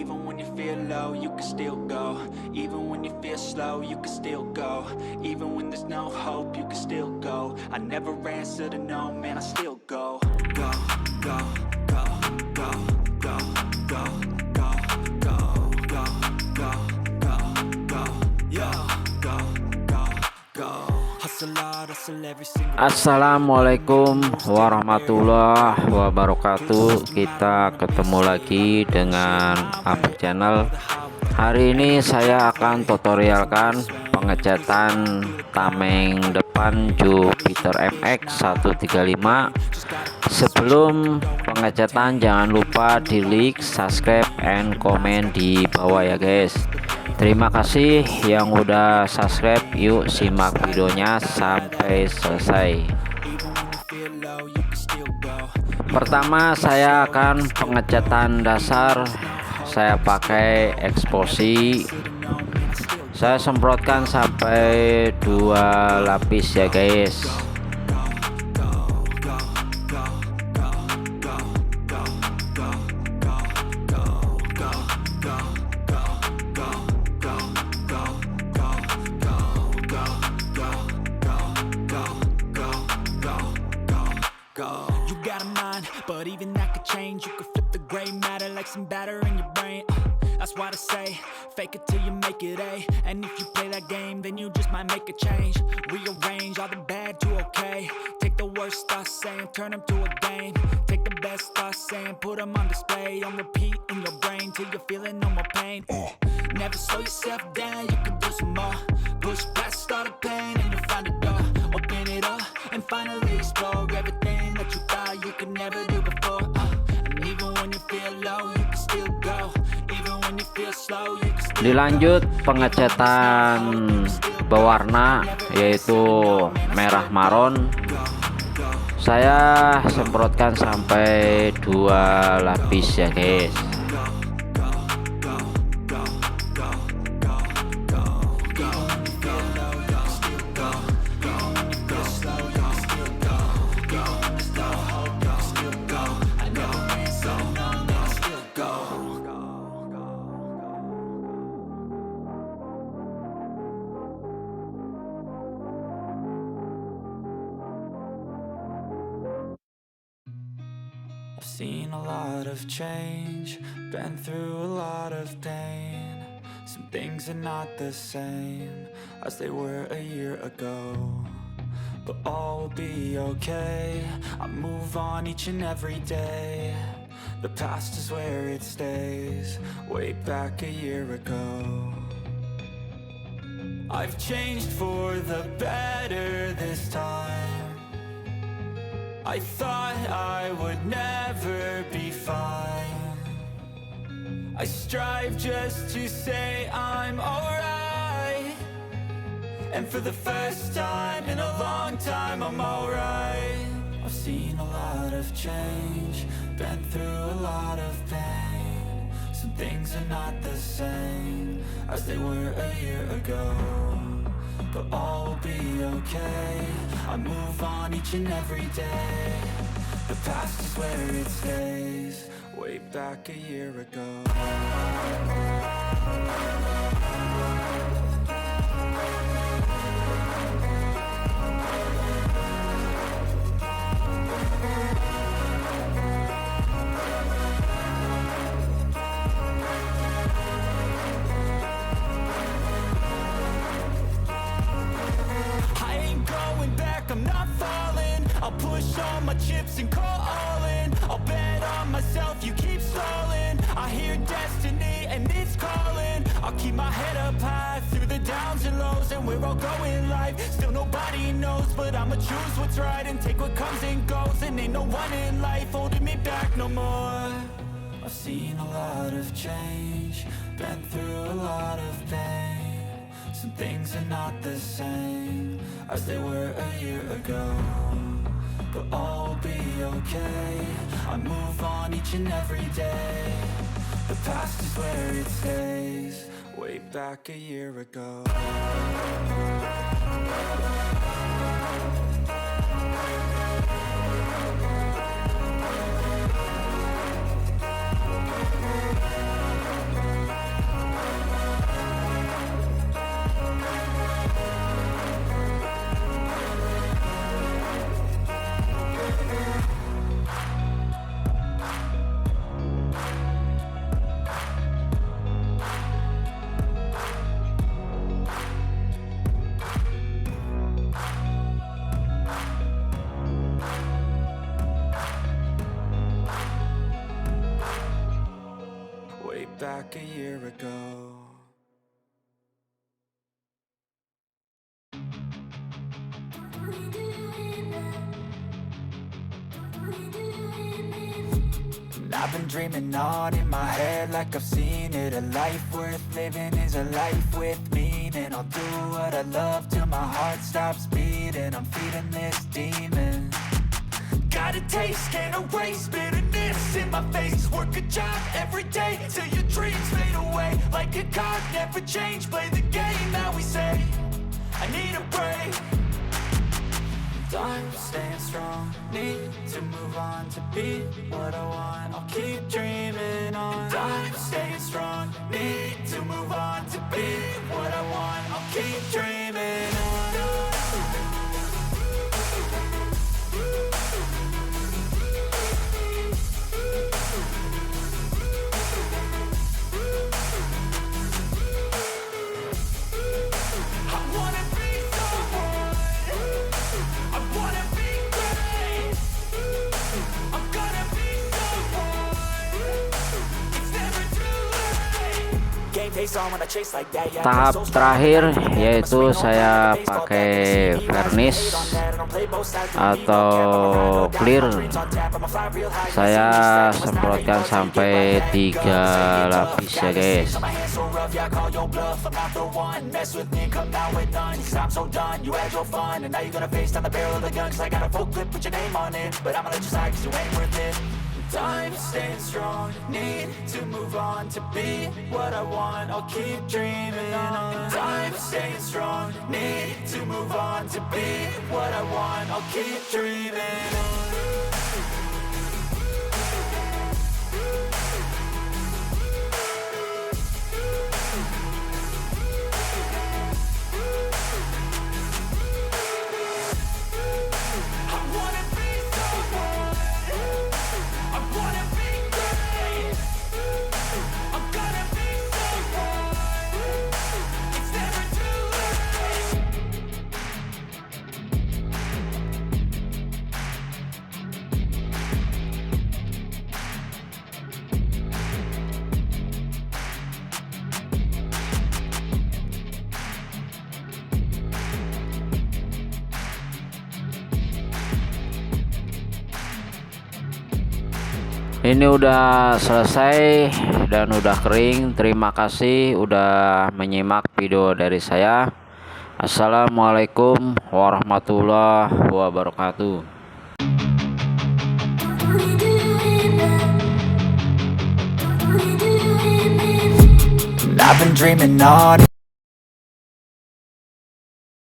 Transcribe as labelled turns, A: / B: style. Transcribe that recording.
A: Even when you feel low, you can still go. Even when you feel slow, you can still go. Even when there's no hope, you can still go. I never answer to no, man, I still go. Go, go, go, go, go, go, go, go, go, go, go, go, yo, go, go, go. Hustle hard, hustle every single.
B: Assalamualaikum warahmatullahi wabarakatuh. Kita ketemu lagi dengan Abang Channel. Hari ini saya akan tutorialkan pengecatan tameng depan Jupiter MX 135. Sebelum pengecatan jangan lupa di like, subscribe, and komen di bawah ya guys. Terima kasih yang udah subscribe. Yuk simak videonya sampai selesai. Pertama saya akan pengecatan dasar. Saya pakai eksposi. Saya semprotkan sampai 2 lapis ya guys.
A: But even that could change. You could flip the gray matter like some batter in your brain. That's why I say, fake it till you make it A. And if you play that game, then you just might make a change. Rearrange all the bad to okay. Take the worst thoughts saying, turn them to a game. Take the best thoughts saying, put them on display. On repeat in your brain till you're feeling no more pain. Never slow yourself down, you can do some more. Push past all the pain and you'll find a door. Open it up and finally explore everything that you thought you could never do before. And even when you feel low, you can still go. Even when you feel slow, you can still go.
B: Dilanjut pengecatan berwarna yaitu merah maroon. Saya semprotkan sampai 2 lapis ya guys.
A: I've seen a lot of change, been through a lot of pain. Some things are not the same as they were a year ago, but all will be okay. I move on each and every day. The past is where it stays, way back a year ago. I've changed for the better this time. I thought I would never be fine. I strive just to say I'm alright, and for the first time in a long time I'm alright. I've seen a lot of change, been through a lot of pain. Some things are not the same as they were a year ago, but all will be okay. I move on each and every day. The past is where it stays, way back a year ago. I'm not falling, I'll push all my chips and call all in. I'll bet on myself, you keep stalling. I hear destiny and it's calling. I'll keep my head up high through the downs and lows, and we're all going life. Still nobody knows, but I'ma choose what's right and take what comes and goes. And ain't no one in life holding me back no more. I've seen a lot of change, been through a lot of pain. Some things are not the same as they were a year ago, but all will be okay. I move on each and every day. The past is where it stays, way back a year ago. way back a year ago. I've been dreaming on in my head like I've seen it. A life worth living is a life with meaning. I'll do what I love till my heart stops beating. I'm feeding this demon. Got a taste, can't erase bitterness in my face. Work a job every day till your dreams fade away. Like a card, never change, play the game that we say. I need a break. I'm staying strong, need to move on to be what I want. I'll keep dreaming on. I'm staying strong, need to move on to be what I want. I'll keep dreaming on. I wanna be someone. I wanna be great. I'm gonna be someone. It's never too late. Game face on when I chase like that. Yeah,
B: Tahap terakhir yaitu saya pakai varnish atau clear. Saya semprotkan sampai 3 lapis ya guys.
A: I'm staying strong, need to move on to be what I want. I'll keep dreaming on. I'm staying strong, need to move on to be what I want. I'll keep dreaming on. I wanna be someone. I wanna be great. I'm gonna be someone. It's never too late.
B: Ini udah selesai dan udah kering. Terima kasih udah menyimak video dari saya. Assalamualaikum warahmatullahi wabarakatuh.
A: I've been dreaming on.